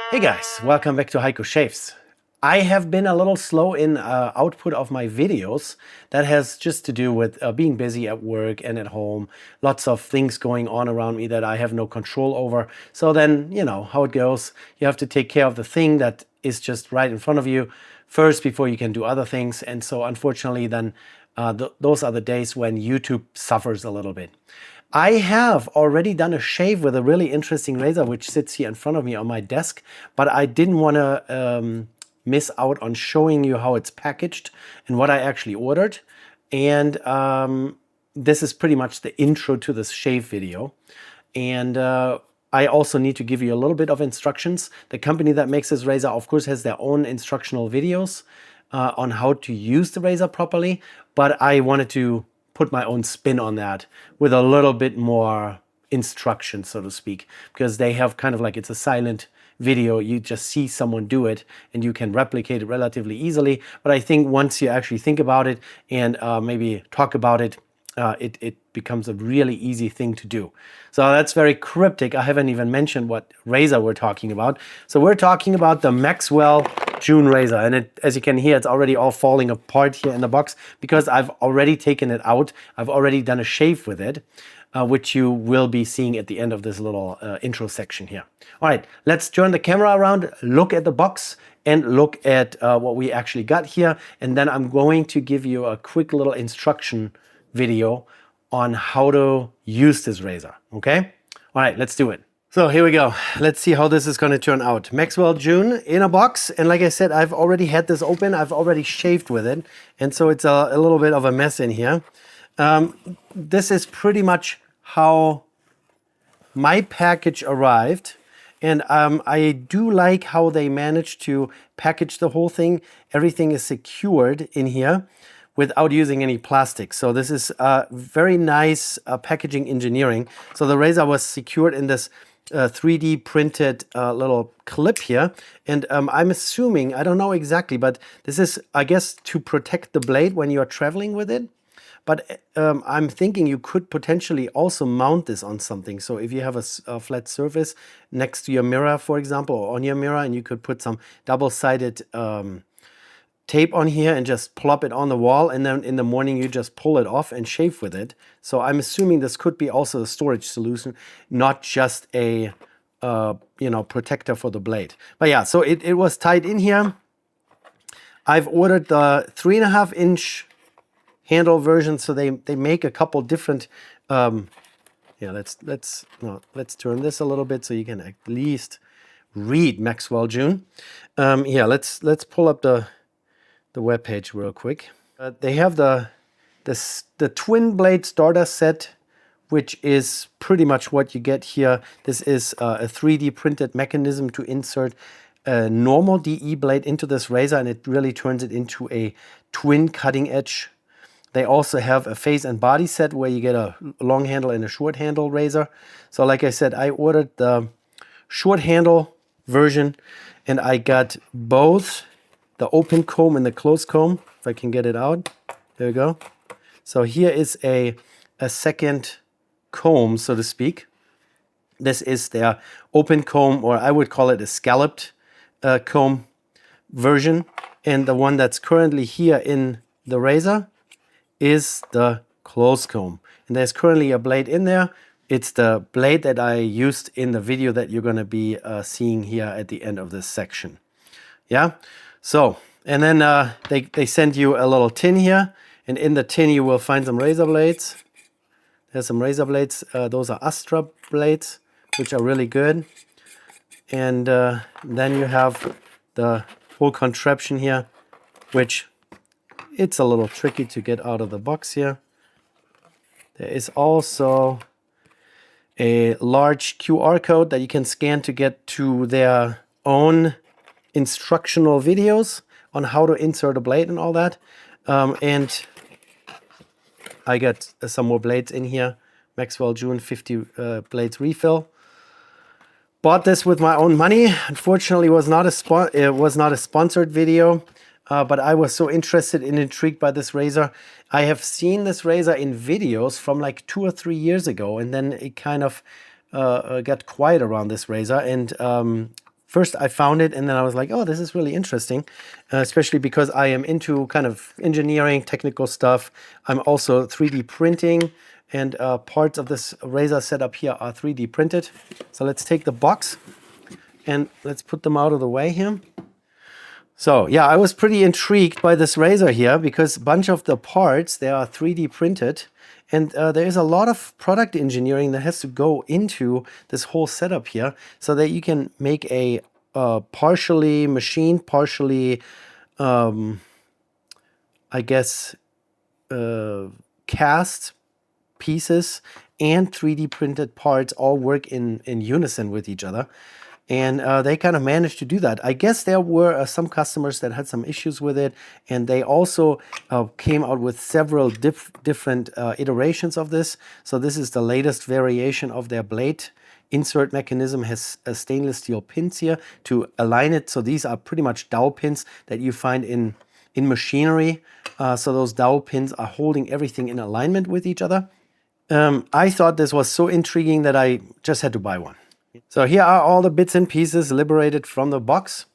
Hey guys, welcome back to Heiko Shaves. I have been a little slow in output of my videos. That has just to do with being busy at work and at home. Lots of things going on around me that I have no control over. So then, you know how it goes. You have to take care of the thing that is just right in front of you first before you can do other things. And so unfortunately then those are the days when YouTube suffers a little bit. I have already done a shave with a really interesting razor which sits here in front of me on my desk, but I didn't want to miss out on showing you how it's packaged and what I actually ordered. And this is pretty much the intro to this shave video. And I also need to give you a little bit of instructions. The company that makes this razor, of course, has their own instructional videos on how to use the razor properly, but I wanted to put my own spin on that with a little bit more instruction, so to speak, because they have kind of like, it's a silent video. You just see someone do it and you can replicate it relatively easily. But I think once you actually think about it and maybe talk about it, it becomes a really easy thing to do. So that's very cryptic. I haven't even mentioned what razor we're talking about. So we're talking about the Maxwell June razor, and as you can hear, it's already all falling apart here in the box because I've already taken it out. I've already done a shave with it, which you will be seeing at the end of this little intro section here. All right, let's turn the camera around, look at the box, and look at what we actually got here. And then I'm going to give you a quick little instruction video on how to use this razor, okay? All right, let's do it. So here we go. Let's see how this is going to turn out. Maxwell June in a box. And like I said, I've already had this open. I've already shaved with it. And so it's a little bit of a mess in here. This is pretty much how my package arrived. And I do like how they managed to package the whole thing. Everything is secured in here without using any plastic. So this is very nice packaging engineering. So the razor was secured in this 3D printed little clip here. And I'm assuming, I don't know exactly, but this is, I guess, to protect the blade when you're traveling with it. But I'm thinking you could potentially also mount this on something. So if you have a flat surface next to your mirror, for example, or on your mirror, and you could put some double-sided tape on here and just plop it on the wall, and then in the morning you just pull it off and shave with it. So I'm assuming this could be also a storage solution, not just a protector for the blade. But yeah, so it was tied in here. I've ordered the 3.5-inch handle version, so they make a couple different. Yeah, let's turn this a little bit so you can at least read Maxwell June. Yeah, let's pull up the web page real quick. They have the twin blade starter set, which is pretty much what you get here. This is a 3D printed mechanism to insert a normal DE blade into this razor, and it really turns it into a twin cutting edge. They also have a face and body set where you get a long handle and a short handle razor. So like I said, I ordered the short handle version, and I got both the open comb and the closed comb, if I can get it out. There we go. So here is a second comb, so to speak. This is their open comb, or I would call it a scalloped comb version. And the one that's currently here in the razor is the closed comb. And there's currently a blade in there. It's the blade that I used in the video that you're going to be seeing here at the end of this section. Yeah. So, and then they send you a little tin here, and in the tin you will find some razor blades. There's some razor blades. Those are Astra blades, which are really good. And then you have the whole contraption here, which it's a little tricky to get out of the box here. There is also a large QR code that you can scan to get to their own instructional videos on how to insert a blade and all that. And I got some more blades in here. Maxwell June 50 blades refill. Bought this with my own money. Unfortunately, it was not a sponsored video, but I was so interested and intrigued by this razor. I have seen this razor in videos from like 2 or 3 years ago, and then it kind of got quiet around this razor. And first I found it and then I was like, oh, this is really interesting, especially because I am into kind of engineering, technical stuff. I'm also 3D printing, and parts of this razor setup here are 3D printed. So let's take the box and let's put them out of the way here. So yeah, I was pretty intrigued by this razor here because a bunch of the parts, they are 3D printed. And there is a lot of product engineering that has to go into this whole setup here so that you can make a partially machined, partially, I guess, cast pieces and 3D printed parts all work in unison with each other. And they kind of managed to do that. I guess there were some customers that had some issues with it, and they also came out with several different iterations of this. So this is the latest variation of their blade insert mechanism. Has stainless steel pins here to align it. So these are pretty much dowel pins that you find in machinery. So those dowel pins are holding everything in alignment with each other. I thought this was so intriguing that I just had to buy one. So here are all the bits and pieces liberated from the box.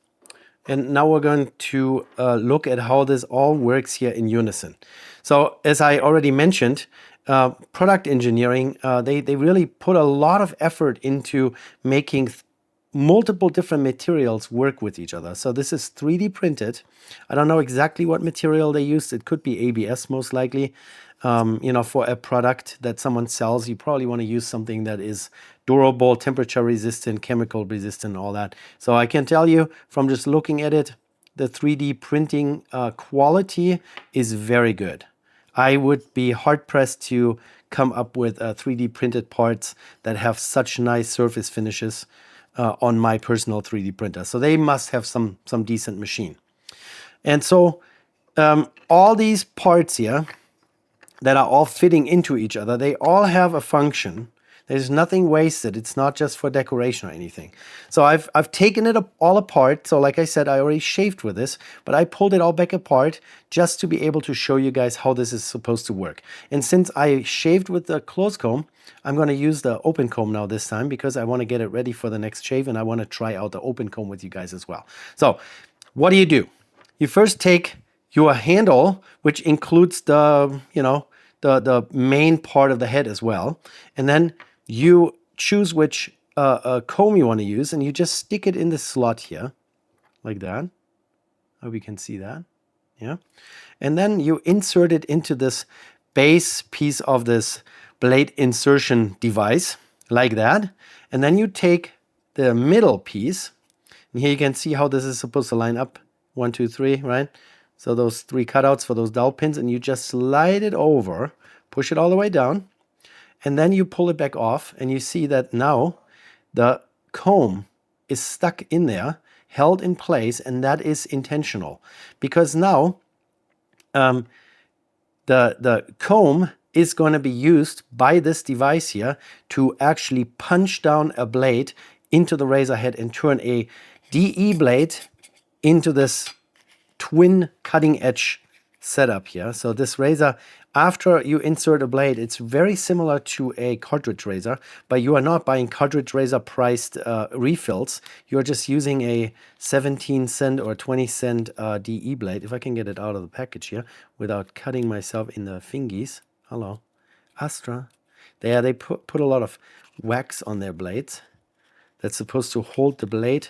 And now we're going to look at how this all works here in unison. So as I already mentioned, product engineering, they really put a lot of effort into making multiple different materials work with each other. So this is 3D printed. I don't know exactly what material they used. It could be ABS most likely. You know, for a product that someone sells, you probably want to use something that is durable, temperature resistant, chemical resistant, all that. So I can tell you from just looking at it, the 3D printing quality is very good. I would be hard pressed to come up with 3D printed parts that have such nice surface finishes on my personal 3D printer. So they must have some decent machine. And so all these parts here that are all fitting into each other, they all have a function. There's nothing wasted. It's not just for decoration or anything. So I've taken it all apart. So like I said, I already shaved with this, but I pulled it all back apart just to be able to show you guys how this is supposed to work. And since I shaved with the closed comb, I'm going to use the open comb now this time because I want to get it ready for the next shave, and I want to try out the open comb with you guys as well. So what do? You first take your handle, which includes the, you know, the main part of the head as well. And then you choose which comb you want to use, and you just stick it in the slot here, like that. Hope you can see that. Yeah. And then you insert it into this base piece of this blade insertion device, like that. And then you take the middle piece, and here you can see how this is supposed to line up. 1, 2, 3, right? So those 3 cutouts for those dowel pins, and you just slide it over, push it all the way down, and then you pull it back off, and you see that now the comb is stuck in there, held in place, and that is intentional. Because now the comb is going to be used by this device here to actually punch down a blade into the razor head and turn a DE blade into this twin cutting edge setup here. So this razor, after you insert a blade, it's very similar to a cartridge razor, but you are not buying cartridge razor priced refills. You're just using a 17-cent or 20-cent DE blade. If I can get it out of the package here without cutting myself in the fingies. Hello, Astra. They put a lot of wax on their blades. That's supposed to hold the blade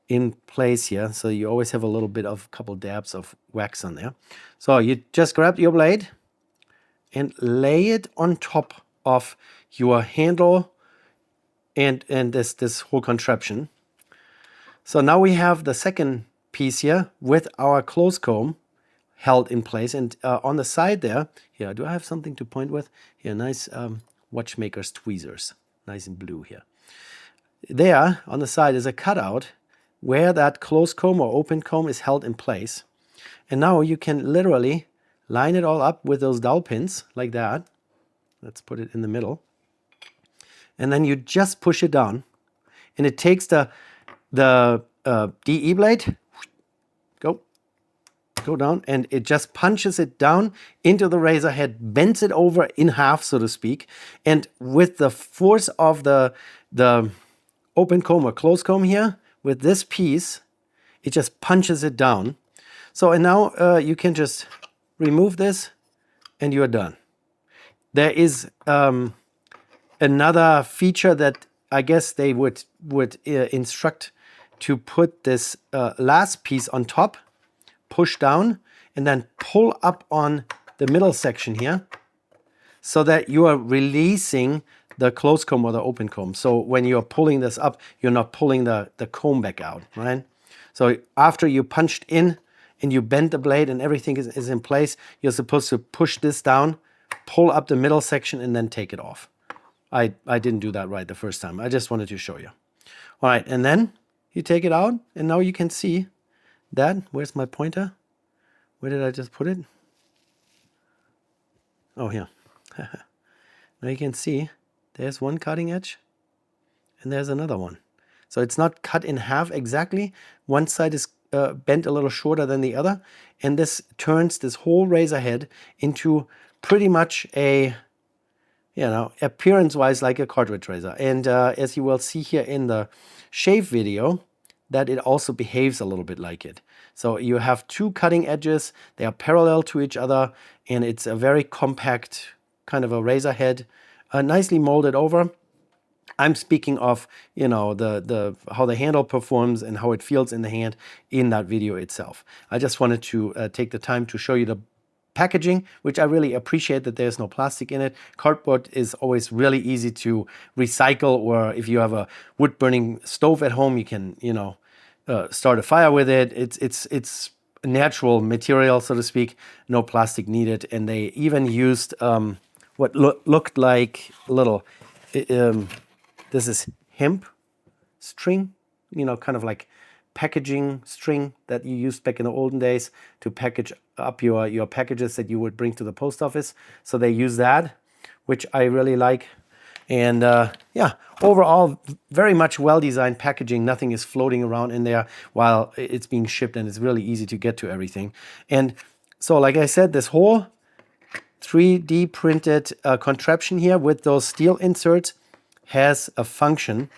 in place here, so you always have a little bit of couple dabs of wax on there. So you just grab your blade and lay it on top of your handle and this whole contraption. So now we have the second piece here with our closed comb held in place, and on the side there, here, do I have something to point with? Here, nice watchmaker's tweezers, nice and blue here. There on the side is a cutout where that closed comb or open comb is held in place. And now you can literally line it all up with those dowel pins like that. Let's put it in the middle. And then you just push it down. And it takes the DE blade, go down, and it just punches it down into the razor head, bends it over in half, so to speak. And with the force of the open comb or closed comb here, with this piece, it just punches it down. So, and now you can just remove this and you're done. There is another feature that I guess they would instruct to put this last piece on top, push down, and then pull up on the middle section here so that you are releasing the closed comb or the open comb. So when you're pulling this up, you're not pulling the comb back out, right? So after you punched in and you bend the blade and everything is in place, you're supposed to push this down, pull up the middle section, and then take it off. I didn't do that right the first time. I just wanted to show you. All right, and then you take it out, and now you can see that. Where's my pointer? Where did I just put it? Oh, here. Now you can see there's one cutting edge, and there's another one. So it's not cut in half exactly. One side is bent a little shorter than the other, and this turns this whole razor head into pretty much a, you know, appearance-wise like a cartridge razor. And as you will see here in the shave video, that it also behaves a little bit like it. So you have two cutting edges, they are parallel to each other, and it's a very compact kind of a razor head, nicely molded over. I'm speaking of, you know, the how the handle performs and how it feels in the hand in that video itself. I just wanted to take the time to show you the packaging, which I really appreciate that there's no plastic in it. Cardboard is always really easy to recycle, or if you have a wood burning stove at home, you can, you know, start a fire with it. It's natural material, so to speak, no plastic needed. And they even used what looked like a little, this is hemp string, you know, kind of like packaging string that you used back in the olden days to package up your packages that you would bring to the post office. So they use that, which I really like. And yeah, overall, very much well-designed packaging. Nothing is floating around in there while it's being shipped, and it's really easy to get to everything. And so, like I said, this whole 3D printed contraption here with those steel inserts has a function,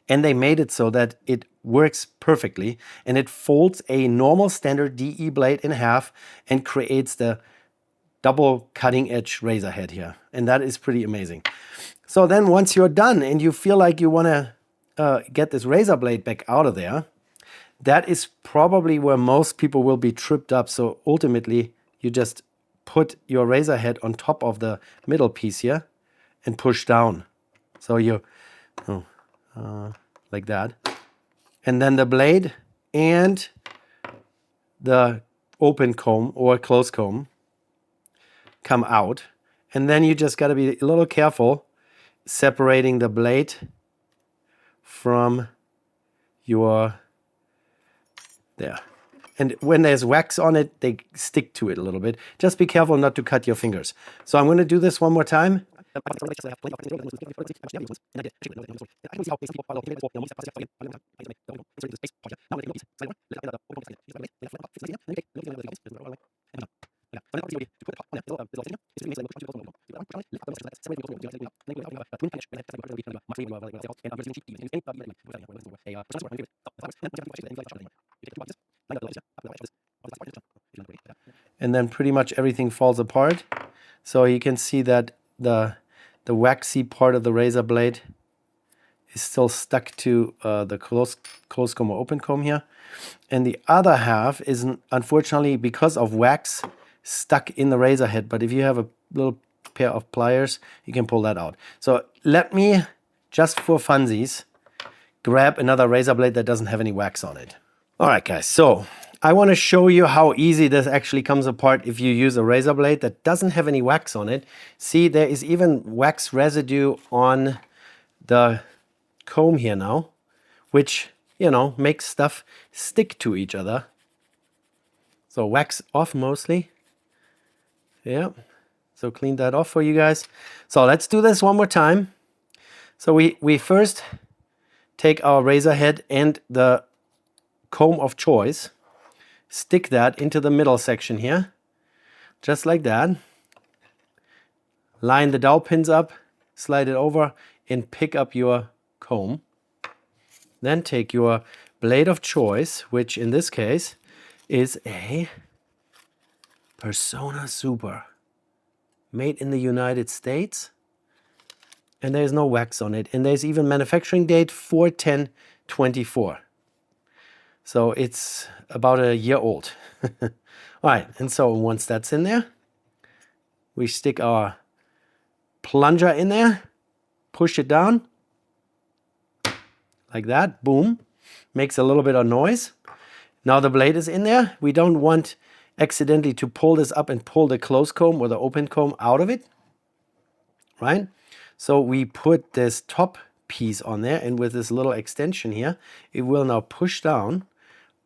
and they made it so that it works perfectly, and it folds a normal standard DE blade in half and creates the double cutting edge razor head here. And that is pretty amazing. So then once you're done and you feel like you want to get this razor blade back out of there, that is probably where most people will be tripped up. So ultimately you just put your razor head on top of the middle piece here and push down. So you, like that. And then the blade and the open comb or closed comb come out. And then you just got to be a little careful separating the blade from your, there. And when there's wax on it, they stick to it a little bit. Just be careful not to cut your fingers. So I'm going to do this one more time. And then pretty much everything falls apart. So you can see that the waxy part of the razor blade is still stuck to the closed comb or open comb here. And the other half is, unfortunately, because of wax, stuck in the razor head. But if you have a little pair of pliers, you can pull that out. So let me, just for funsies, grab another razor blade that doesn't have any wax on it. All right, guys, so I want to show you how easy this actually comes apart if you use a razor blade that doesn't have any wax on it. See, there is even wax residue on the comb here now, which, you know, makes stuff stick to each other. So wax off mostly. Yeah, so clean that off for you guys. So let's do this one more time. So we first take our razor head and the comb of choice, stick that into the middle section here, just like that. Line the dowel pins up, slide it over, and pick up your comb. Then take your blade of choice, which in this case is a Persona Super, made in the United States, and there's no wax on it, and there's even manufacturing date 4/10/24. So it's about a year old. All right, and so once that's in there, we stick our plunger in there, push it down like that, boom, makes a little bit of noise. Now the blade is in there. We don't want accidentally to pull this up and pull the closed comb or the open comb out of it, right? So we put this top piece on there, and with this little extension here, it will now push down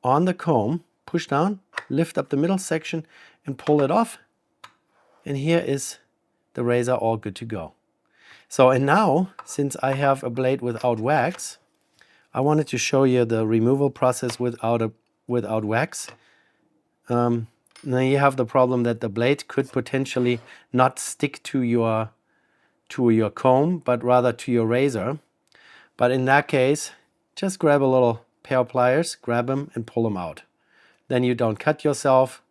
on the comb, push down, lift up the middle section and pull it off. And here is the razor all good to go. So, and now, since I have a blade without wax, I wanted to show you the removal process without wax. Now you have the problem that the blade could potentially not stick to your comb, but rather to your razor. But in that case, just grab a little pair of pliers, grab them and pull them out. Then you don't cut yourself,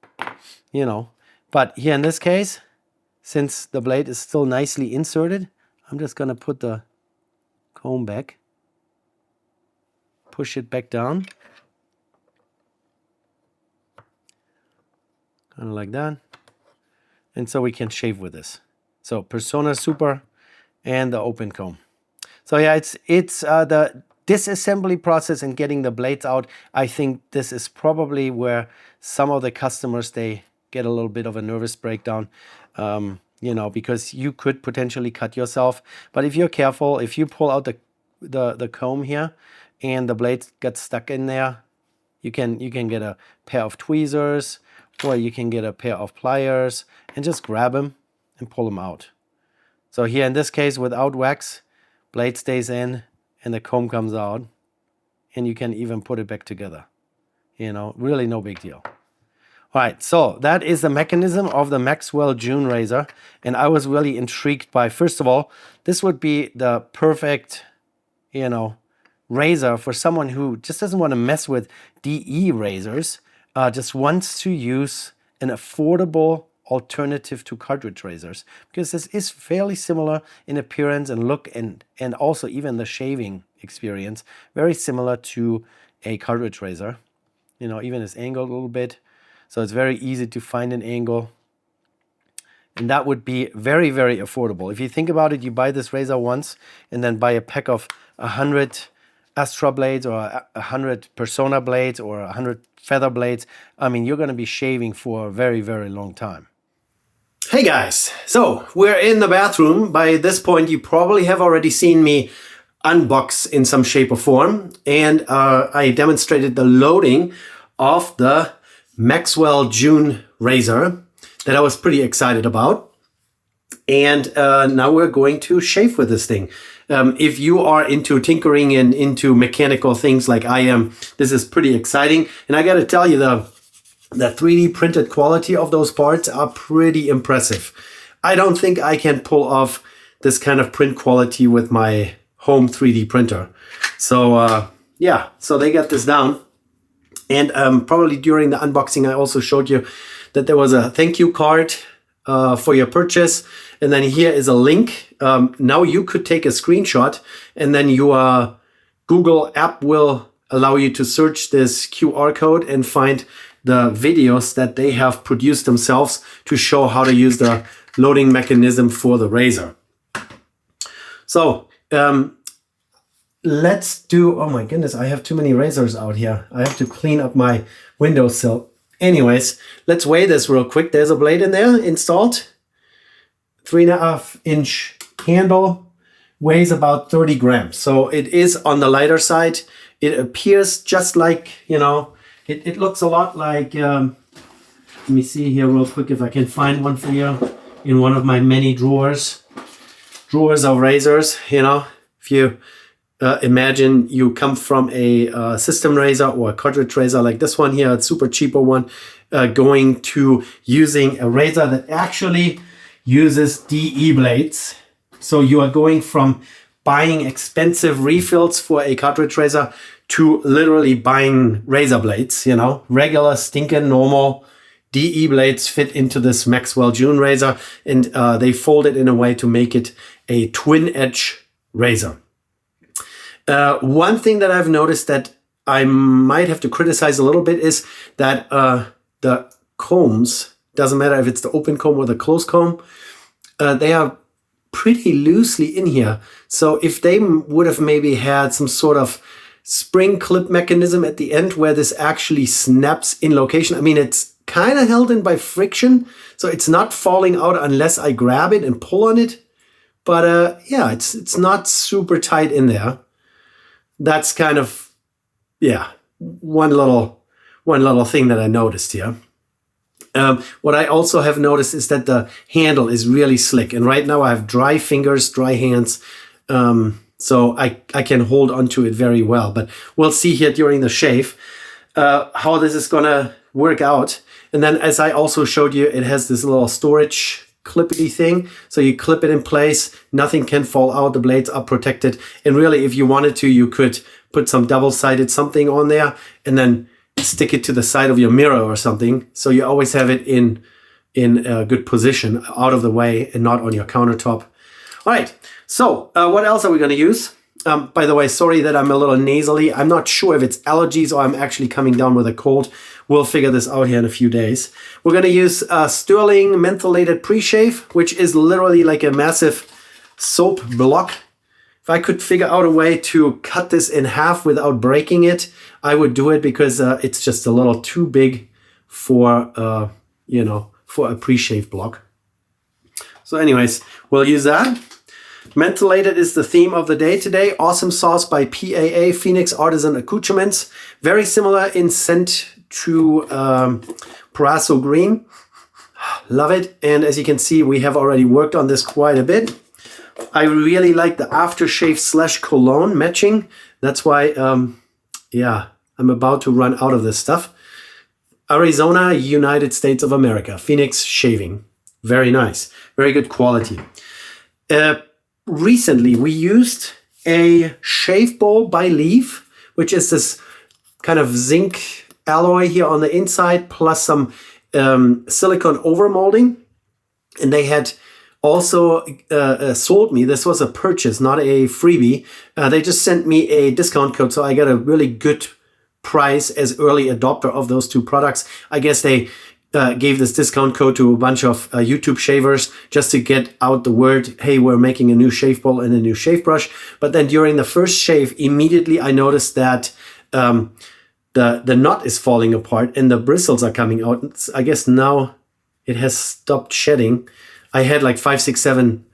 you know. But here in this case, since the blade is still nicely inserted, I'm just gonna put the comb back, push it back down, kind of like that. And so we can shave with this. So Persona Super and the open comb. So yeah, it's the disassembly process and getting the blades out. I think this is probably where some of the customers, they get a little bit of a nervous breakdown, you know, because you could potentially cut yourself. But if you're careful, if you pull out the comb here and the blades get stuck in there, you can get a pair of tweezers, or you can get a pair of pliers and just grab them and pull them out. So here in this case, without wax, blade stays in and the comb comes out, and you can even put it back together. You know, really no big deal. All right, so that is the mechanism of the Maxwell June razor, and I was really intrigued by, first of all, this would be the perfect, you know, razor for someone who just doesn't want to mess with DE razors, just wants to use an affordable alternative to cartridge razors, because this is fairly similar in appearance and look, and also even the shaving experience, very similar to a cartridge razor. You know, even it's angled a little bit, so it's very easy to find an angle, and that would be very, very affordable. If you think about it, you buy this razor once and then buy a pack of 100 Astra blades or 100 Persona blades or 100 feather blades. I mean, you're going to be shaving for a very, very long time. Hey guys, so we're in the bathroom. By this point, you probably have already seen me unbox in some shape or form, and I demonstrated the loading of the Maxwell June razor that I was pretty excited about. And now we're going to shave with this thing. If you are into tinkering and into mechanical things like I am, this is pretty exciting. And I got to tell you, the 3D printed quality of those parts are pretty impressive. I don't think I can pull off this kind of print quality with my home 3D printer. So yeah, so they got this down. And probably during the unboxing, I also showed you that there was a thank you card for your purchase. And then here is a link. Now you could take a screenshot, and then your Google app will allow you to search this QR code and find the videos that they have produced themselves to show how to use the loading mechanism for the razor. So let's do, oh my goodness, I have too many razors out here. I have to clean up my windowsill. Anyways, let's weigh this real quick. There's a blade in there installed. 3.5-inch handle, weighs about 30 grams. So it is on the lighter side. It appears just like, you know, it looks a lot like, let me see here real quick if I can find one for you in one of my many drawers of razors. You know, if you imagine you come from a system razor or a cartridge razor like this one here, a super cheaper one, going to using a razor that actually uses DE blades. So you are going from buying expensive refills for a cartridge razor to literally buying razor blades, you know, regular stinking normal DE blades fit into this Maxwell June razor, and they fold it in a way to make it a twin edge razor. One thing that I've noticed that I might have to criticize a little bit is that the combs, doesn't matter if it's the open comb or the closed comb, they are pretty loosely in here. So if they would have maybe had some sort of spring clip mechanism at the end where this actually snaps in location. I mean, it's kind of held in by friction, so it's not falling out unless I grab it and pull on it. But yeah, it's not super tight in there. That's kind of, yeah, one little thing that I noticed here. What I also have noticed is that the handle is really slick. And right now I have dry fingers, dry hands. So I can hold onto it very well. But we'll see here during the shave how this is going to work out. And then as I also showed you, it has this little storage clippity thing. So you clip it in place. Nothing can fall out. The blades are protected. And really, if you wanted to, you could put some double-sided something on there and then stick it to the side of your mirror or something. So you always have it in a good position, out of the way and not on your countertop. All right. So what else are we going to use? By the way, sorry that I'm a little nasally. I'm not sure if it's allergies or I'm actually coming down with a cold. We'll figure this out here in a few days. We're going to use Sterling mentholated pre-shave, which is literally like a massive soap block. If I could figure out a way to cut this in half without breaking it, I would do it because it's just a little too big for, for a pre-shave block. So anyways, we'll use that. Mentholated is the theme of the day today. Awesome sauce by PAA, Phoenix Artisan Accoutrements. Very similar in scent to Paraso Green. Love it. And as you can see, we have already worked on this quite a bit. I really like the aftershave / cologne matching. That's why, I'm about to run out of this stuff. Arizona, United States of America. Phoenix Shaving. Very nice. Very good quality. Recently, we used a shave bowl by Leaf, which is this kind of zinc alloy here on the inside, plus some silicone overmolding. And they had also sold me, this was a purchase, not a freebie. They just sent me a discount code, so I got a really good price as early adopter of those two products. I guess they gave this discount code to a bunch of YouTube shavers just to get out the word, hey, we're making a new shave bowl and a new shave brush. But then during the first shave, immediately I noticed that the knot is falling apart and the bristles are coming out. I guess now it has stopped shedding. I had like 5, 6, 7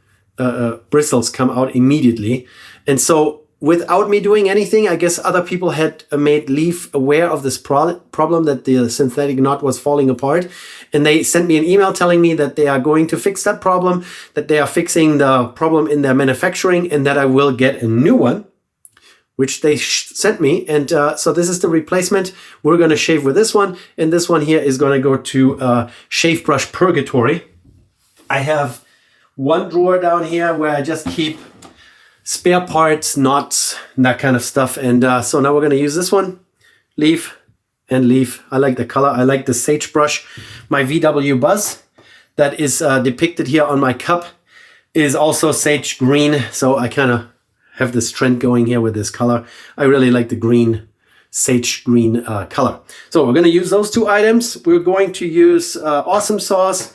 bristles come out immediately. And so without me doing anything, I guess other people had made Leaf aware of this problem that the synthetic knot was falling apart. And they sent me an email telling me that they are going to fix that problem, that they are fixing the problem in their manufacturing, and that I will get a new one, which they sent me. And so this is the replacement. We're going to shave with this one. And this one here is going to go to Shave Brush Purgatory. I have one drawer down here where I just keep spare parts, knots, that kind of stuff. And so now we're going to use this one, Leaf and Leaf. I like the color. I like the sage brush. My VW Buzz that is depicted here on my cup is also sage green. So I kind of have this trend going here with this color. I really like the green, sage green color. So we're going to use those two items. We're going to use Awesome Sauce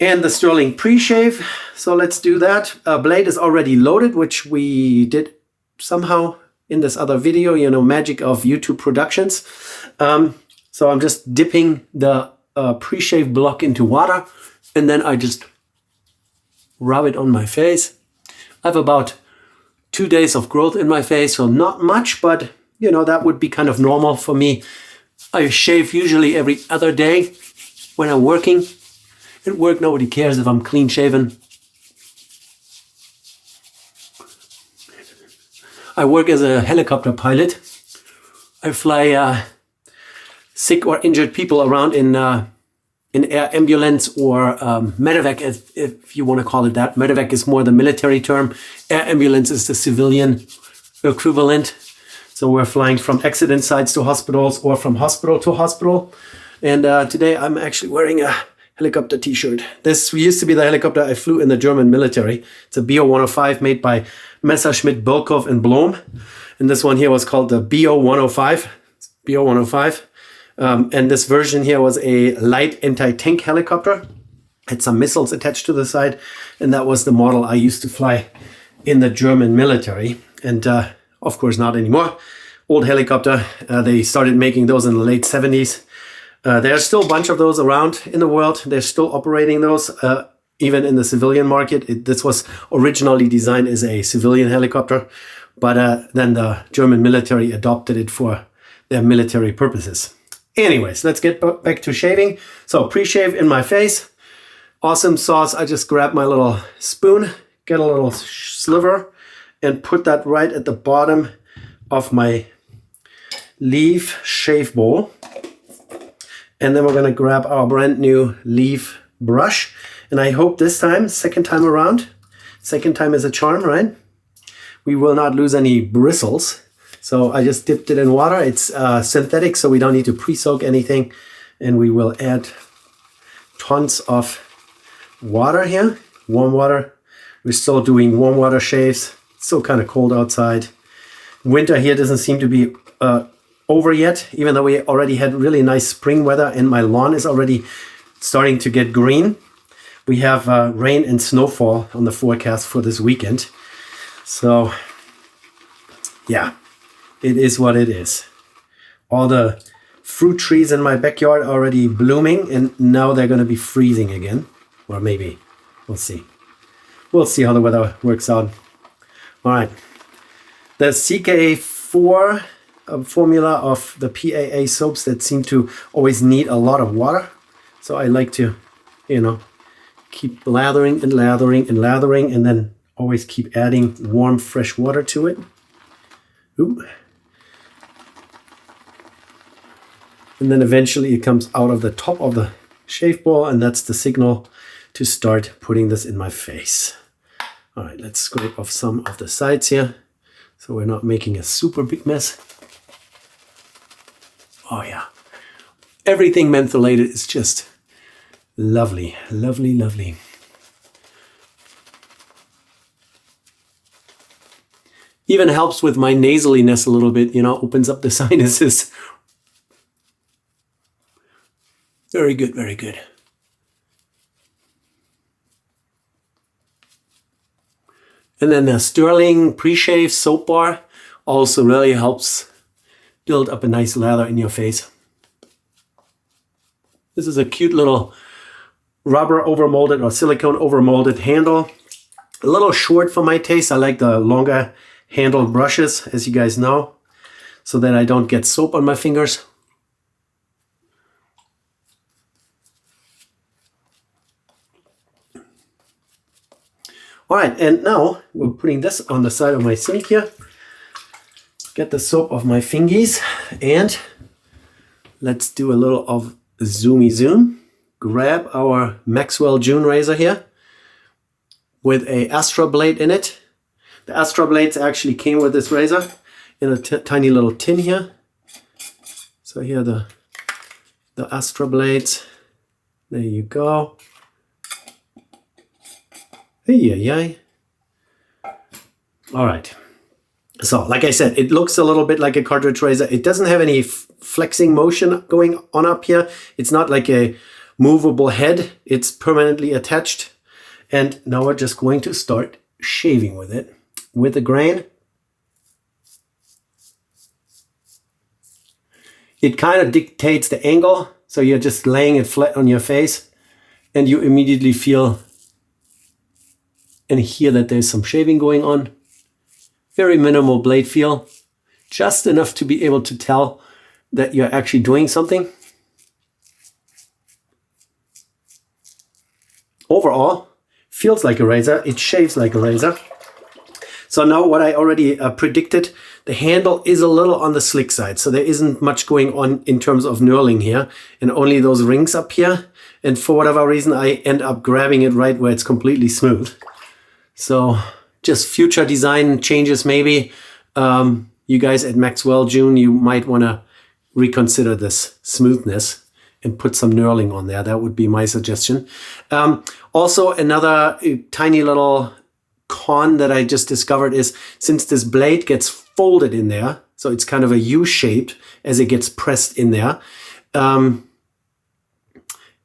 and the Sterling pre-shave. So let's do that. Blade is already loaded, which we did somehow in this other video, magic of YouTube productions. So I'm just dipping the pre-shave block into water, and then I just rub it on my face. I have about 2 days of growth in my face, so not much, but that would be kind of normal for me. I shave usually every other day when I'm working. At work, nobody cares if I'm clean shaven. I work as a helicopter pilot. I fly sick or injured people around in an air ambulance or medevac, if you want to call it that. Medevac is more the military term. Air ambulance is the civilian equivalent. So we're flying from accident sites to hospitals or from hospital to hospital. And today I'm actually wearing a helicopter t-shirt. This used to be the helicopter I flew in the German military. It's a BO-105 made by Messerschmitt, Birkhoff and Blohm. And this one here was called the BO-105. BO-105. And this version here was a light anti-tank helicopter. Had some missiles attached to the side. And that was the model I used to fly in the German military. And of course not anymore. Old helicopter. They started making those in the late 70s. There's still a bunch of those around in the world. They're still operating those, even in the civilian market. This was originally designed as a civilian helicopter. But then the German military adopted it for their military purposes. Anyways, let's get back to shaving. So pre-shave in my face. Awesome sauce. I just grab my little spoon, get a little sliver, and put that right at the bottom of my leaf shave bowl. And then we're going to grab our brand new leaf brush. And I hope this time, second time around, second time is a charm, right? We will not lose any bristles. So I just dipped it in water. It's synthetic, so we don't need to pre-soak anything. And we will add tons of water here, warm water. We're still doing warm water shaves. It's still kind of cold outside. Winter here doesn't seem to be over yet, even though we already had really nice spring weather and my lawn is already starting to get green. We have rain and snowfall on the forecast for this weekend. So yeah. It is what it is. All the fruit trees in my backyard are already blooming and now they're going to be freezing again. Or maybe. We'll see. We'll see how the weather works out. All right. The CK4 formula of the PAA soaps that seem to always need a lot of water. So I like to, keep lathering and lathering and lathering and then always keep adding warm, fresh water to it. Ooh. And then eventually it comes out of the top of the shave ball, and that's the signal to start putting this in my face. All right, let's scrape off some of the sides here so we're not making a super big mess. Oh yeah, everything mentholated is just lovely, lovely, lovely. Even helps with my nasaliness a little bit, opens up the sinuses. Very good, very good. And then the Sterling pre-shave soap bar also really helps build up a nice lather in your face. This is a cute little rubber overmolded or silicone overmolded handle. A little short for my taste. I like the longer handled brushes, as you guys know, so that I don't get soap on my fingers. All right, and now we're putting this on the side of my sink here. Get the soap off my fingies, and let's do a little of zoomy zoom. Grab our Maxwell June razor here with a Astra blade in it. The Astra blades actually came with this razor in a tiny little tin here. So here are the Astra blades. There you go. Hey. All right. So, like I said, it looks a little bit like a cartridge razor. It doesn't have any flexing motion going on up here. It's not like a movable head. It's permanently attached. And now we're just going to start shaving with it. With the grain. It kind of dictates the angle. So you're just laying it flat on your face. And you immediately feel and hear that there's some shaving going on. Very minimal blade feel. Just enough to be able to tell that you're actually doing something. Overall, feels like a razor. It shaves like a razor. So now what I already predicted, the handle is a little on the slick side. So there isn't much going on in terms of knurling here. And only those rings up here. And for whatever reason, I end up grabbing it right where it's completely smooth. So just future design changes maybe. You guys at Maxwell June, you might want to reconsider this smoothness and put some knurling on there. That would be my suggestion. Also, another tiny little con that I just discovered is since this blade gets folded in there, so it's kind of a U-shaped as it gets pressed in there. And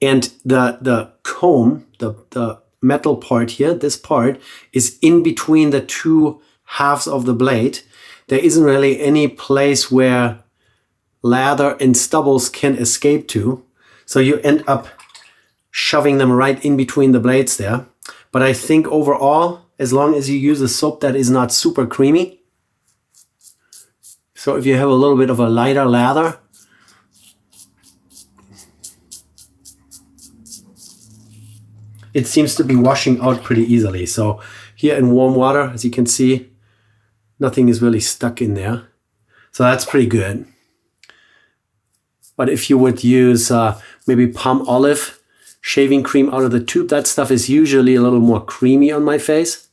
the comb, the metal part here, this part is in between the two halves of the blade. There isn't really any place where lather and stubbles can escape to. So you end up shoving them right in between the blades there. But I think overall, as long as you use a soap that is not super creamy, so if you have a little bit of a lighter lather, it seems to be washing out pretty easily. So here in warm water, as you can see, nothing is really stuck in there. So that's pretty good. But if you would use maybe palm olive shaving cream out of the tube, that stuff is usually a little more creamy on my face.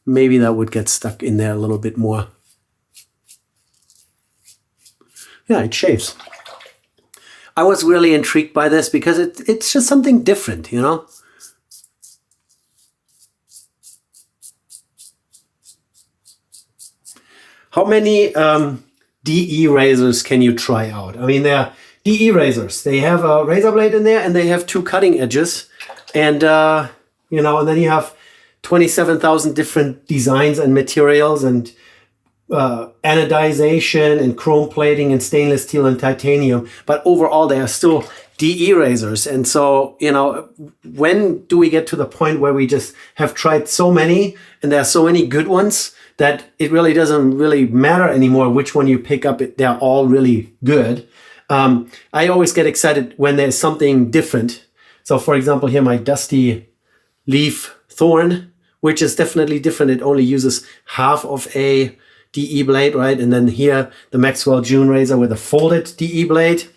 Maybe that would get stuck in there a little bit more. Yeah, it shaves. I was really intrigued by this because it's just something different, you know? How many DE razors can you try out? I mean, they're DE razors. They have a razor blade in there and they have two cutting edges. And, you know, and then you have 27,000 different designs and materials and anodization and chrome plating and stainless steel and titanium. But overall, they are still DE razors. And so, you know, when do we get to the point where we just have tried so many and there are so many good ones that it really doesn't really matter anymore which one you pick up? They're all really good. I always get excited when there's something different. So for example, here my Dusty Leaf Thorn, which is definitely different. It only uses half of a DE blade, right? And then here the Maxwell June razor with a folded DE blade.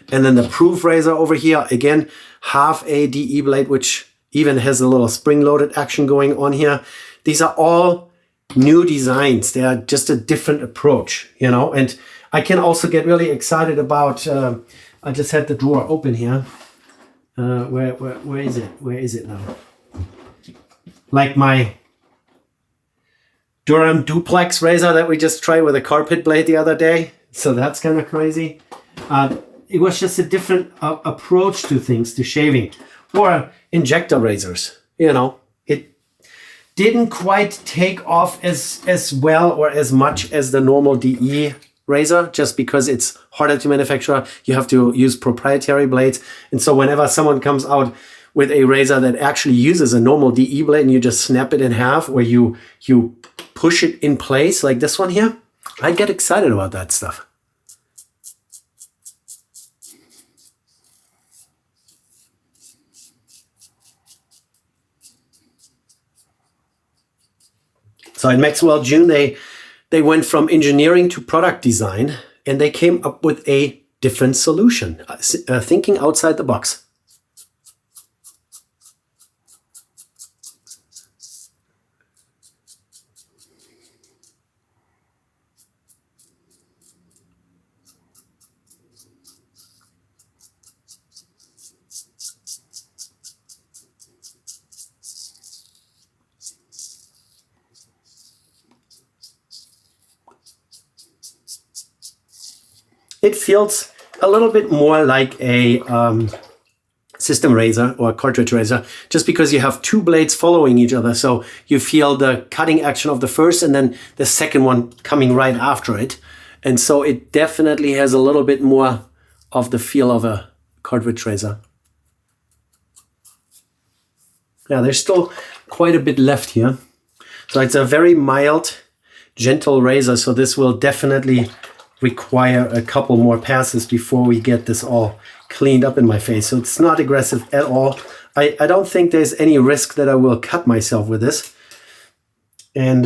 And then the Proof razor over here, again, half a DE blade, which even has a little spring-loaded action going on here. These are all new designs. They are just a different approach, you know? And I can also get really excited about, I just had the drawer open here. Where is it? Where is it now? Like my Durham duplex razor that we just tried with a carpet blade the other day. So that's kind of crazy. It was just a different approach to things, to shaving. Or injector razors, you know. It didn't quite take off as well or as much as the normal DE razor, just because it's harder to manufacture. You have to use proprietary blades. And so whenever someone comes out with a razor that actually uses a normal DE blade and you just snap it in half, or you push it in place like this one here, I get excited about that stuff. So in Maxwell June, they went from engineering to product design, and they came up with a different solution, thinking outside the box. It feels a little bit more like a system razor or a cartridge razor, just because you have two blades following each other. So you feel the cutting action of the first and then the second one coming right after it. And so it definitely has a little bit more of the feel of a cartridge razor. Yeah, there's still quite a bit left here. So it's a very mild, gentle razor. So this will definitely require a couple more passes before we get this all cleaned up in my face. So it's not aggressive at all. I don't think there's any risk that I will cut myself with this. And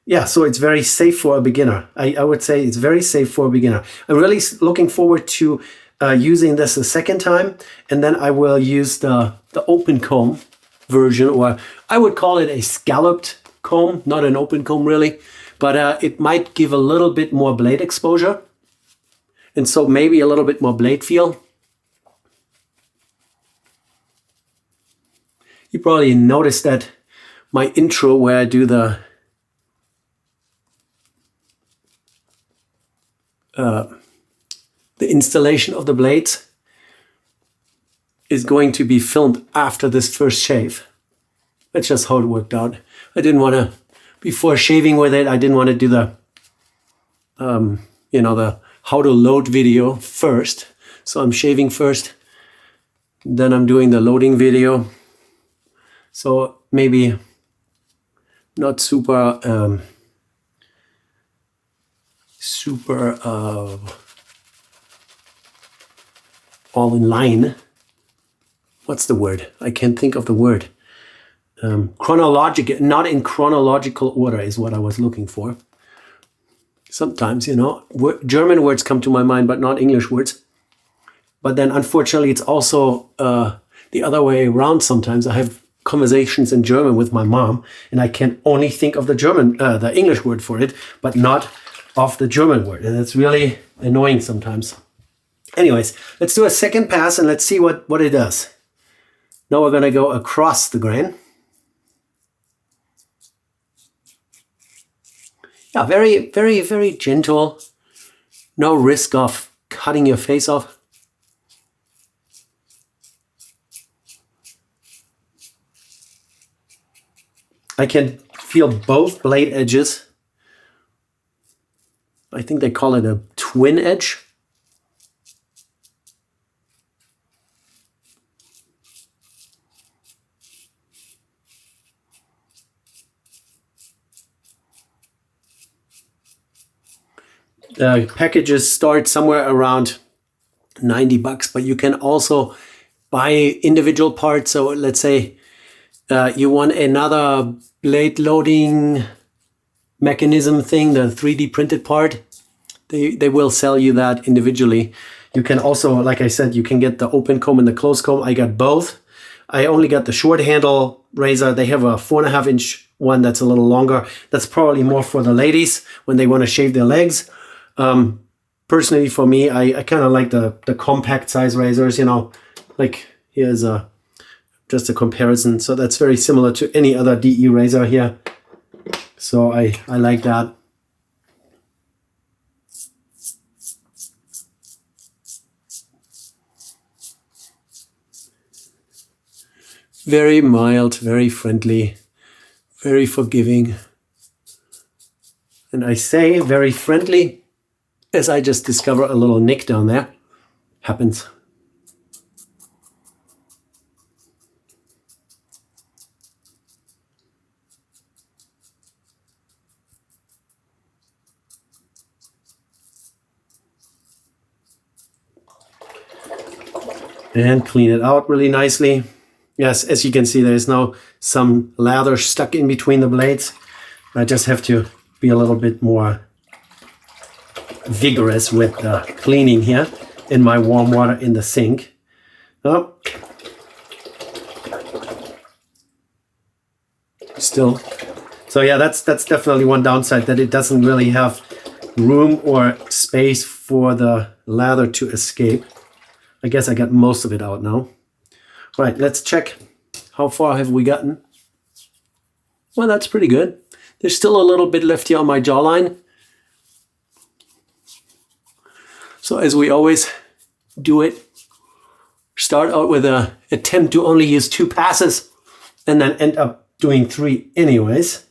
yeah, so it's very safe for a beginner. I would say it's very safe for a beginner. I'm really looking forward to using this a second time, and then I will use the open comb version, or I would call it a scalloped comb, not an open comb really, but it might give a little bit more blade exposure, and so maybe a little bit more blade feel. You probably noticed that my intro where I do the installation of the blades is going to be filmed after this first shave. That's just how it worked out. I didn't want to, before shaving with it, I didn't want to do the, the how to load video first. So I'm shaving first, then I'm doing the loading video. So maybe not super, all in line. What's the word? I can't think of the word. Chronological, not in chronological order is what I was looking for. Sometimes, German words come to my mind, but not English words. But then unfortunately, it's also the other way around. Sometimes I have conversations in German with my mom, and I can only think of the English word for it, but not of the German word. And it's really annoying sometimes. Anyways, let's do a second pass and let's see what it does. Now we're going to go across the grain. Yeah, very, very, very gentle. No risk of cutting your face off. I can feel both blade edges. I think they call it a twin edge. The packages start somewhere around $90, but you can also buy individual parts. So let's say you want another blade loading mechanism thing, the 3D printed part. They will sell you that individually. You can also, like I said, you can get the open comb and the closed comb. I got both. I only got the short handle razor. They have a 4.5 inch one that's a little longer. That's probably more for the ladies when they want to shave their legs. Personally, for me, I kind of like the compact size razors, like here's just a comparison. So that's very similar to any other DE razor here. So I like that. Very mild, very friendly, very forgiving. And I say very friendly as I just discovered a little nick down there. Happens. And clean it out really nicely. Yes, as you can see, there's now some lather stuck in between the blades. I just have to be a little bit more vigorous with the cleaning here in my warm water in the sink. Oh. Still. So yeah, that's definitely one downside, that it doesn't really have room or space for the lather to escape. I guess I got most of it out now. All right, let's check how far have we gotten. Well, that's pretty good. There's still a little bit left here on my jawline. So as we always do it, start out with an attempt to only use 2 passes and then end up doing 3 anyways.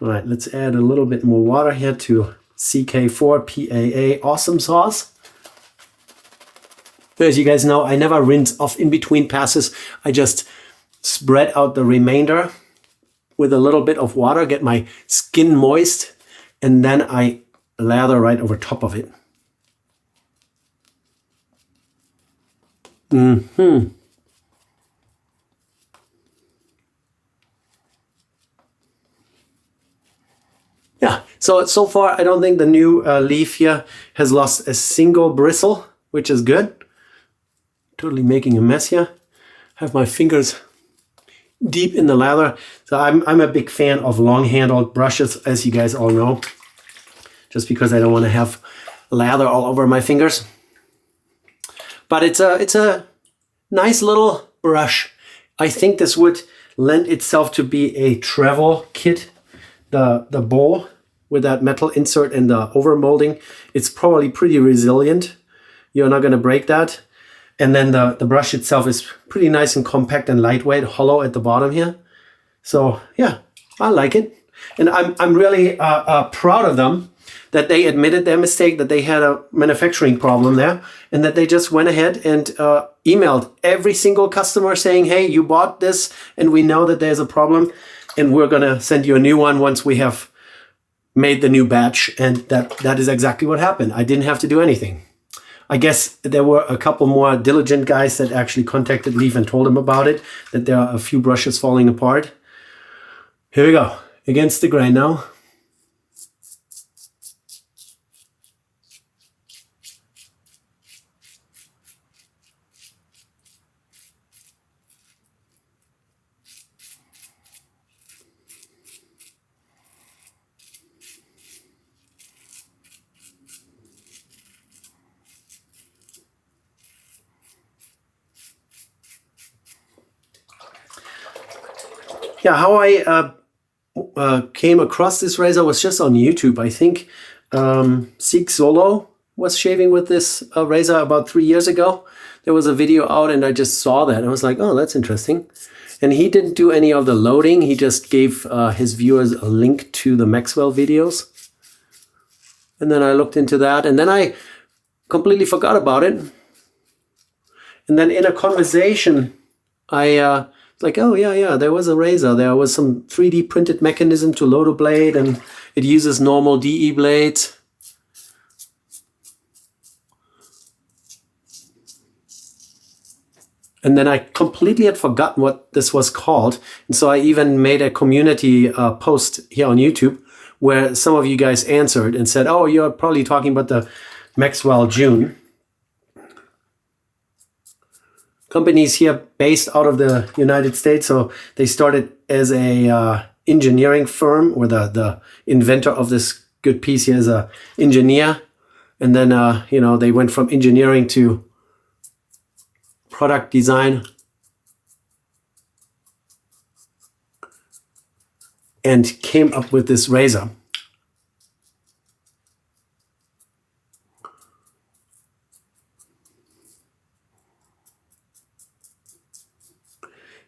All right, let's add a little bit more water here to CK4 PAA Awesome Sauce. As you guys know, I never rinse off in between passes. I just spread out the remainder with a little bit of water, get my skin moist, and then I lather right over top of it. Yeah, So far, I don't think the new leaf here has lost a single bristle, which is good. Totally making a mess here. Have my fingers deep in the leather. So I'm a big fan of long-handled brushes, as you guys all know, just because I don't want to have lather all over my fingers. But it's a nice little brush. I think this would lend itself to be a travel kit. The bowl with that metal insert and the overmolding, it's probably pretty resilient. You're not going to break that. And then the brush itself is pretty nice and compact and lightweight, hollow at the bottom here. So yeah, I like it. And I'm really proud of them that they admitted their mistake, that they had a manufacturing problem there, and that they just went ahead and emailed every single customer saying, hey, you bought this and we know that there's a problem and we're going to send you a new one once we have made the new batch. And that is exactly what happened. I didn't have to do anything. I guess there were a couple more diligent guys that actually contacted Leaf and told him about it, that there are a few brushes falling apart. Here we go, against the grain now. Yeah, how I came across this razor was just on YouTube. I think Seek Solo was shaving with this razor about 3 years ago. There was a video out and I just saw that. I was like, oh, that's interesting. And he didn't do any of the loading. He just gave his viewers a link to the Maxwell videos. And then I looked into that and then I completely forgot about it. And then in a conversation, I like, oh yeah, there was a razor. There was some 3D printed mechanism to load a blade and it uses normal DE blades. And then I completely had forgotten what this was called. And so I even made a community post here on YouTube where some of you guys answered and said, oh, you're probably talking about the Maxwell June. Companies here based out of the United States. So they started as a engineering firm, or the inventor of this good piece here is a engineer. And then, they went from engineering to product design and came up with this razor.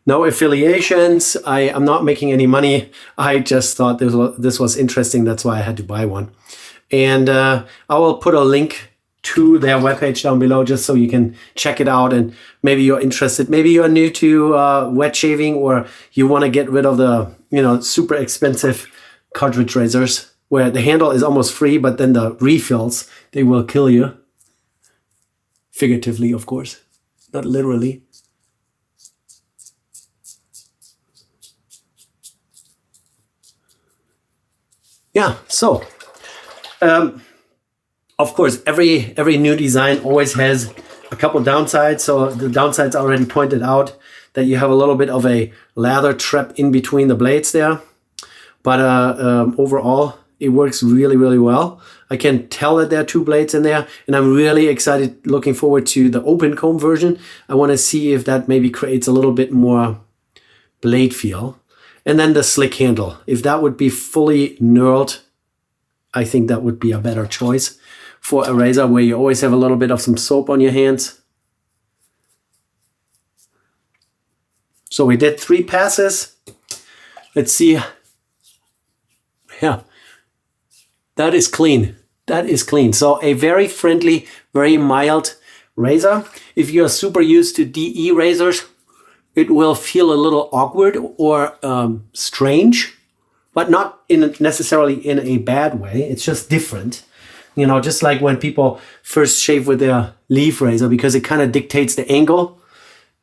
No affiliations. I'm not making any money. I just thought this was interesting. That's why I had to buy one. And I will put a link to their webpage down below just so you can check it out. And maybe you're interested. Maybe you're new to wet shaving, or you want to get rid of the super expensive cartridge razors where the handle is almost free, but then the refills, they will kill you. Figuratively, of course, not literally. Yeah, so of course, every new design always has a couple downsides. So the downsides already pointed out, that you have a little bit of a lather trap in between the blades there. But overall, it works really, really well. I can tell that there are two blades in there, and I'm really excited, looking forward to the open comb version. I want to see if that maybe creates a little bit more blade feel. And then the slick handle. If that would be fully knurled, I think that would be a better choice for a razor where you always have a little bit of some soap on your hands. So we did 3 passes. Let's see. Yeah, that is clean. That is clean. So a very friendly, very mild razor. If you're super used to DE razors, it will feel a little awkward or strange, but not necessarily in a bad way. It's just different. Just like when people first shave with their leaf razor, because it kind of dictates the angle.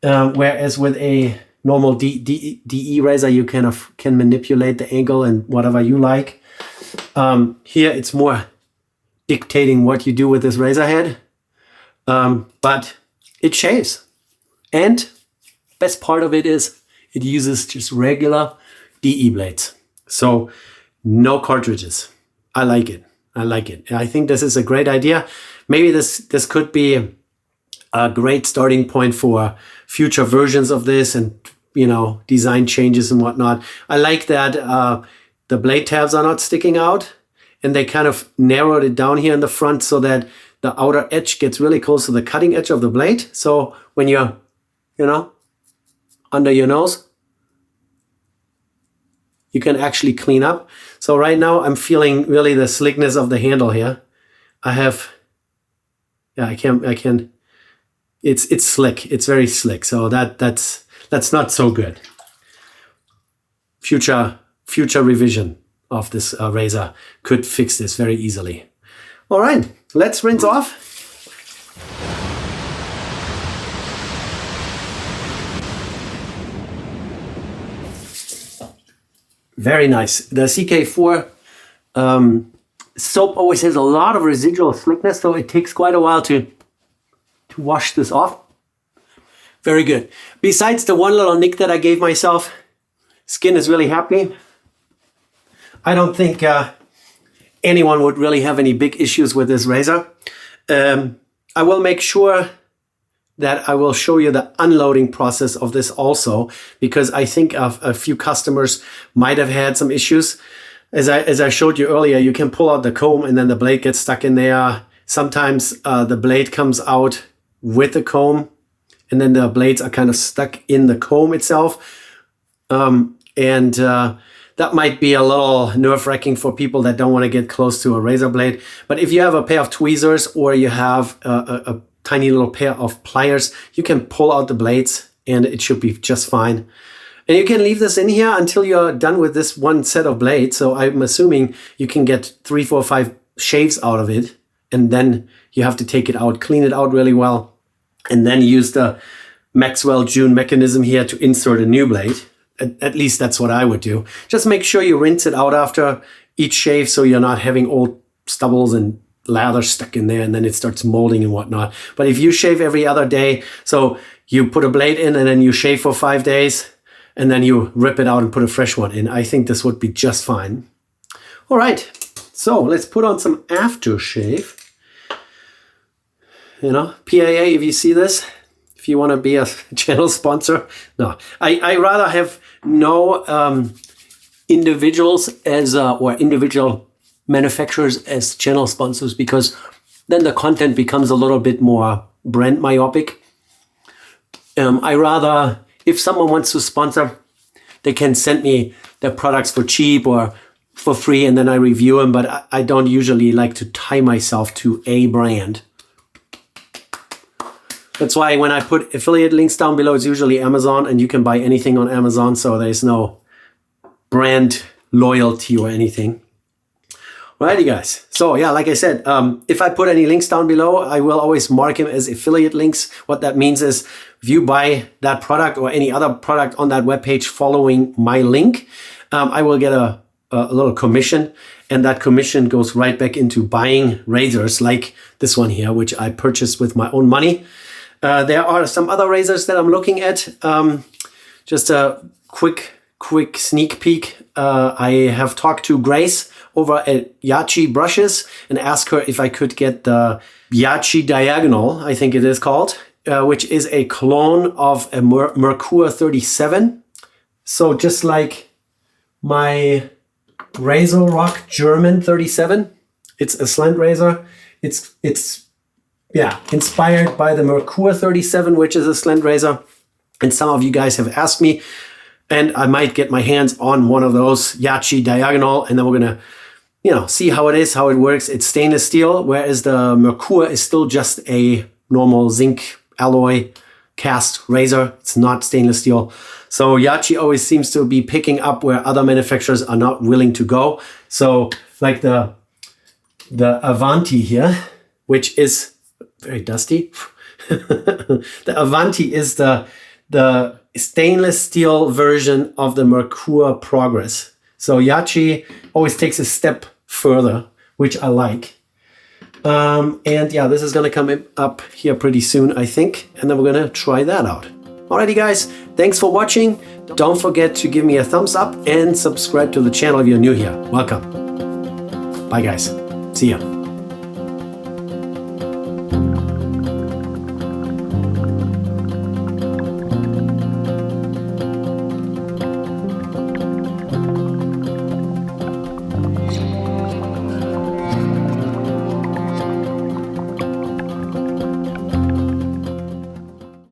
Whereas with a normal DE razor, you kind of can manipulate the angle and whatever you like. Here it's more dictating what you do with this razor head, but it shaves. And best part of it is it uses just regular DE blades. So no cartridges. I like it. I like it. I think this is a great idea. Maybe this could be a great starting point for future versions of this and, you know, design changes and whatnot. I like that the blade tabs are not sticking out, and they kind of narrowed it down here in the front so that the outer edge gets really close to the cutting edge of the blade. So when you're, you know, under your nose, you can actually clean up. So right now I'm feeling really the slickness of the handle here. I have, yeah, I can, it's slick. It's very slick. So that's not so good. Future revision of this razor could fix this very easily. All right, let's rinse off. Very nice. The CK4 soap always has a lot of residual slickness, so it takes quite a while to wash this off. Very good. Besides the one little nick that I gave myself, skin is really happy. I don't think anyone would really have any big issues with this razor. I will make sure that I will show you the unloading process of this also, because I think a few customers might have had some issues. As I showed you earlier, you can pull out the comb and then the blade gets stuck in there. Sometimes the blade comes out with the comb and then the blades are kind of stuck in the comb itself. That might be a little nerve-wracking for people that don't want to get close to a razor blade. But if you have a pair of tweezers or you have a tiny little pair of pliers, you can pull out the blades and it should be just fine. And you can leave this in here until you're done with this one set of blades. So I'm assuming you can get 3, 4, 5 shaves out of it. And then you have to take it out, clean it out really well, and then use the Maxwell June mechanism here to insert a new blade. At least that's what I would do. Just make sure you rinse it out after each shave so you're not having old stubbles and lather stuck in there and then it starts molding and whatnot. But if you shave every other day, so you put a blade in and then you shave for 5 days and then you rip it out and put a fresh one in, I think this would be just fine. All right, so let's put on some aftershave. You know, PAA, if you see this, if you want to be a channel sponsor. No, I rather have no individuals as or individual manufacturers as channel sponsors, because then the content becomes a little bit more brand myopic. I rather, if someone wants to sponsor, they can send me their products for cheap or for free and then I review them, but I don't usually like to tie myself to a brand. That's why when I put affiliate links down below, it's usually Amazon and you can buy anything on Amazon. So there's no brand loyalty or anything. Alrighty guys. So yeah, like I said, if I put any links down below, I will always mark them as affiliate links. What that means is if you buy that product or any other product on that webpage following my link, I will get a little commission, and that commission goes right back into buying razors like this one here, which I purchased with my own money. There are some other razors that I'm looking at. Just a quick sneak peek. I have talked to Grace over at Yachi Brushes and asked her if I could get the Yachi Diagonal, I think it is called, which is a clone of a Merkur 37. So just like my Razor Rock German 37, it's a slant razor. It's inspired by the Merkur 37, which is a slant razor. And some of you guys have asked me, and I might get my hands on one of those Yachi Diagonal, and then we're gonna, see how it is, how it works. It's stainless steel, whereas the Merkur is still just a normal zinc alloy cast razor. It's not stainless steel. So Yachi always seems to be picking up where other manufacturers are not willing to go. So like the Avanti here, which is very dusty. The Avanti is the stainless steel version of the Merkur Progress. So Yachi always takes a step further, which I like. And yeah, this is gonna come up here pretty soon, I think, and then we're gonna try that out. Alrighty guys, thanks for watching. Don't forget to give me a thumbs up and subscribe to the channel if you're new here. Welcome. Bye guys. See ya.